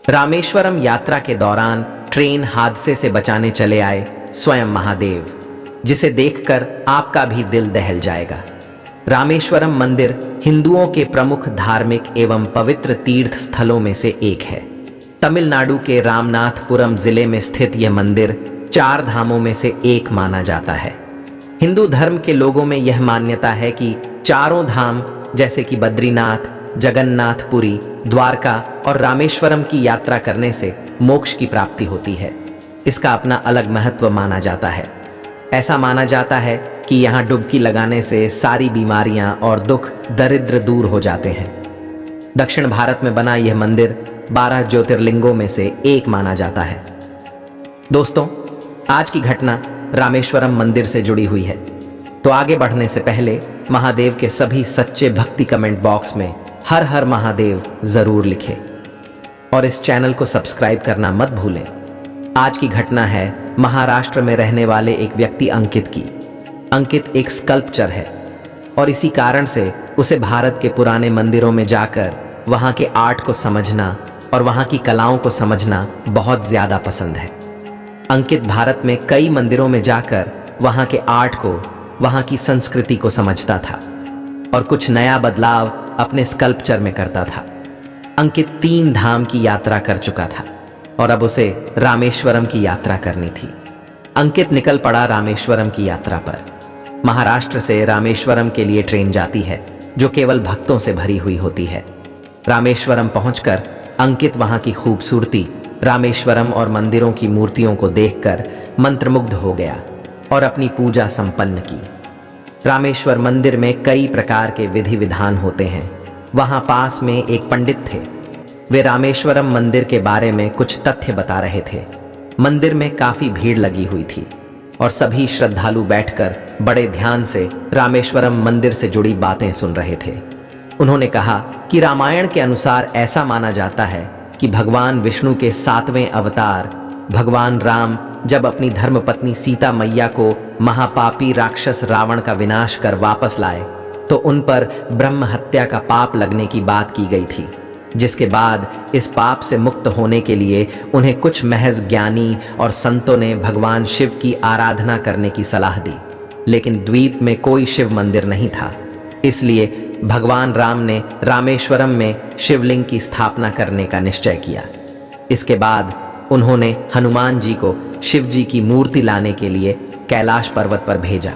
रामेश्वरम यात्रा के दौरान ट्रेन हादसे से बचाने चले आए स्वयं महादेव, जिसे देखकर आपका भी दिल दहल जाएगा। रामेश्वरम मंदिर हिंदुओं के प्रमुख धार्मिक एवं पवित्र तीर्थ स्थलों में से एक है। तमिलनाडु के रामनाथपुरम जिले में स्थित यह मंदिर 4 धामों में से एक माना जाता है। हिंदू धर्म के लोगों में यह मान्यता है कि चारों धाम जैसे कि बद्रीनाथ, जगन्नाथपुरी, द्वारका और रामेश्वरम की यात्रा करने से मोक्ष की प्राप्ति होती है। इसका अपना अलग महत्व माना जाता है। ऐसा माना जाता है कि यहाँ डुबकी लगाने से सारी बीमारियां और दुख दरिद्र दूर हो जाते हैं। दक्षिण भारत में बना यह मंदिर 12 ज्योतिर्लिंगों में से एक माना जाता है। दोस्तों, आज की घटना रामेश्वरम मंदिर से जुड़ी हुई है, तो आगे बढ़ने से पहले महादेव के सभी सच्चे भक्ति कमेंट बॉक्स में हर हर महादेव जरूर लिखें और इस चैनल को सब्सक्राइब करना मत भूलें। आज की घटना है महाराष्ट्र में रहने वाले एक व्यक्ति अंकित की। अंकित एक स्कल्पचर है और इसी कारण से उसे भारत के पुराने मंदिरों में जाकर वहाँ के आर्ट को समझना और वहाँ की कलाओं को समझना बहुत ज़्यादा पसंद है। अंकित भारत में कई मंदिरों में जाकर वहाँ के आर्ट को, वहाँ की संस्कृति को समझता था और कुछ नया बदलाव अपने स्कल्पचर में करता था। अंकित 3 धाम की यात्रा कर चुका था और अब उसे रामेश्वरम की यात्रा करनी थी। अंकित निकल पड़ा रामेश्वरम की यात्रा पर। महाराष्ट्र से रामेश्वरम के लिए ट्रेन जाती है जो केवल भक्तों से भरी हुई होती है। रामेश्वरम पहुंचकर अंकित वहां की खूबसूरती, रामेश्वरम और मंदिरों की मूर्तियों को देखकर मंत्रमुग्ध हो गया और अपनी पूजा संपन्न की। रामेश्वर मंदिर में कई प्रकार के विधि विधान होते हैं। वहां पास में एक पंडित थे। वे रामेश्वरम मंदिर के बारे में कुछ तथ्य बता रहे थे। मंदिर में काफी भीड़ लगी हुई थी और सभी श्रद्धालु बैठकर बड़े ध्यान से रामेश्वरम मंदिर से जुड़ी बातें सुन रहे थे। उन्होंने कहा कि रामायण के अनुसार ऐसा माना जाता है कि भगवान विष्णु के 7वें अवतार भगवान राम जब अपनी धर्मपत्नी सीता मैया को महापापी राक्षस रावण का विनाश कर वापस लाए तो उन पर ब्रह्म हत्या का पाप लगने की बात की गई थी, जिसके बाद इस पाप से मुक्त होने के लिए उन्हें कुछ महज ज्ञानी और संतों ने भगवान शिव की आराधना करने की सलाह दी। लेकिन द्वीप में कोई शिव मंदिर नहीं था, इसलिए भगवान राम ने रामेश्वरम में शिवलिंग की स्थापना करने का निश्चय किया। इसके बाद उन्होंने हनुमान जी को शिव जी की मूर्ति लाने के लिए कैलाश पर्वत पर भेजा।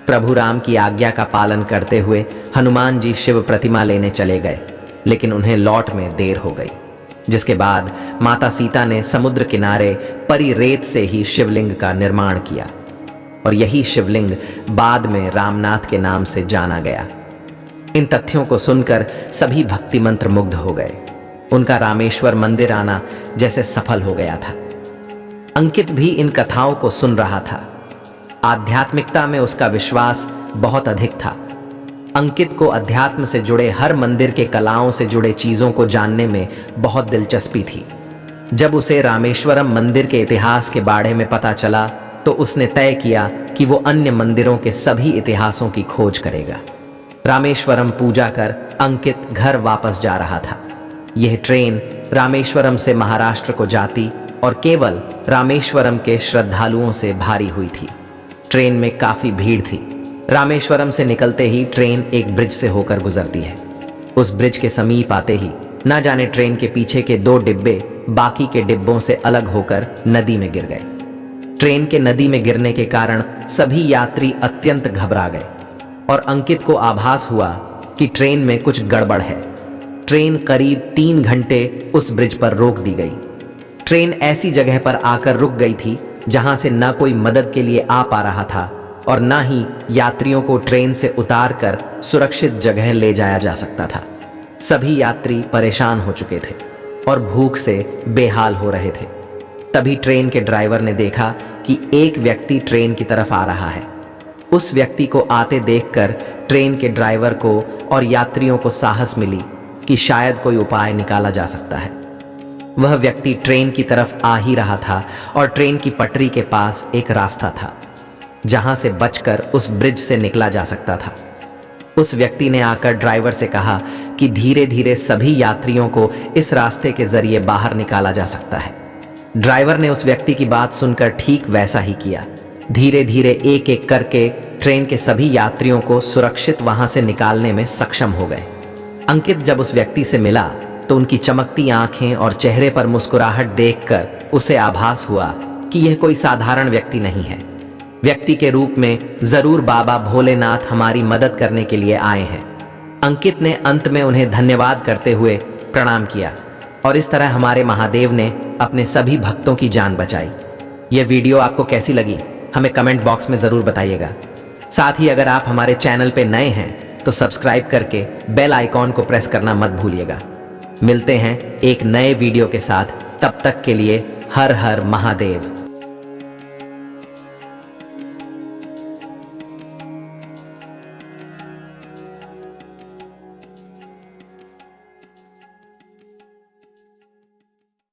प्रभु राम की आज्ञा का पालन करते हुए हनुमान जी शिव प्रतिमा लेने चले गए, लेकिन उन्हें लौट में देर हो गई, जिसके बाद माता सीता ने समुद्र किनारे परी रेत से ही शिवलिंग का निर्माण किया और यही शिवलिंग बाद में रामनाथ के नाम से जाना गया। इन तथ्यों को सुनकर सभी भक्ति मंत्र मुग्ध हो गए। उनका रामेश्वर मंदिर आना जैसे सफल हो गया था। अंकित भी इन कथाओं को सुन रहा था। आध्यात्मिकता में उसका विश्वास बहुत अधिक था। अंकित को अध्यात्म से जुड़े हर मंदिर के कलाओं से जुड़े चीजों को जानने में बहुत दिलचस्पी थी। जब उसे रामेश्वरम मंदिर के इतिहास के बारे में पता चला तो उसने तय किया कि वो अन्य मंदिरों के सभी इतिहासों की खोज करेगा। रामेश्वरम पूजा कर अंकित घर वापस जा रहा था। यह ट्रेन रामेश्वरम से महाराष्ट्र को जाती और केवल रामेश्वरम के श्रद्धालुओं से भारी हुई थी। ट्रेन में काफी भीड़ थी। रामेश्वरम से निकलते ही ट्रेन एक ब्रिज से होकर गुजरती है। उस ब्रिज के समीप आते ही ना जाने ट्रेन के पीछे के 2 डिब्बे बाकी के डिब्बों से अलग होकर नदी में गिर गए। ट्रेन के नदी में गिरने के कारण सभी यात्री अत्यंत घबरा गए और अंकित को आभास हुआ कि ट्रेन में कुछ गड़बड़ है। ट्रेन करीब 3 घंटे उस ब्रिज पर रोक दी गई। ट्रेन ऐसी जगह पर आकर रुक गई थी जहां से ना कोई मदद के लिए आ पा रहा था और ना ही यात्रियों को ट्रेन से उतारकर सुरक्षित जगह ले जाया जा सकता था। सभी यात्री परेशान हो चुके थे और भूख से बेहाल हो रहे थे। तभी ट्रेन के ड्राइवर ने देखा कि एक व्यक्ति ट्रेन की तरफ आ रहा है। उस व्यक्ति को आते देखकर ट्रेन के ड्राइवर को और यात्रियों को साहस मिली कि शायद कोई उपाय निकाला जा सकता है। वह व्यक्ति ट्रेन की तरफ आ ही रहा था और ट्रेन की पटरी के पास एक रास्ता था जहां से बचकर उस ब्रिज से निकला जा सकता था। उस व्यक्ति ने आकर ड्राइवर से कहा कि धीरे धीरे सभी यात्रियों को इस रास्ते के जरिए बाहर निकाला जा सकता है। ड्राइवर ने उस व्यक्ति की बात सुनकर ठीक वैसा ही किया। धीरे धीरे एक एक करके ट्रेन के सभी यात्रियों को सुरक्षित वहां से निकालने में सक्षम हो गए। अंकित जब उस व्यक्ति से मिला तो उनकी चमकती आंखें और चेहरे पर मुस्कुराहट देखकर उसे आभास हुआ कि यह कोई साधारण व्यक्ति नहीं है। व्यक्ति के रूप में जरूर बाबा भोलेनाथ हमारी मदद करने के लिए आए हैं। अंकित ने अंत में उन्हें धन्यवाद करते हुए प्रणाम किया और इस तरह हमारे महादेव ने अपने सभी भक्तों की जान बचाई। यह वीडियो आपको कैसी लगी हमें कमेंट बॉक्स में ज़रूर बताइएगा। साथ ही अगर आप हमारे चैनल पे नए हैं तो सब्सक्राइब करके बेल आइकॉन को प्रेस करना मत भूलिएगा। मिलते हैं एक नए वीडियो के साथ, तब तक के लिए हर हर महादेव।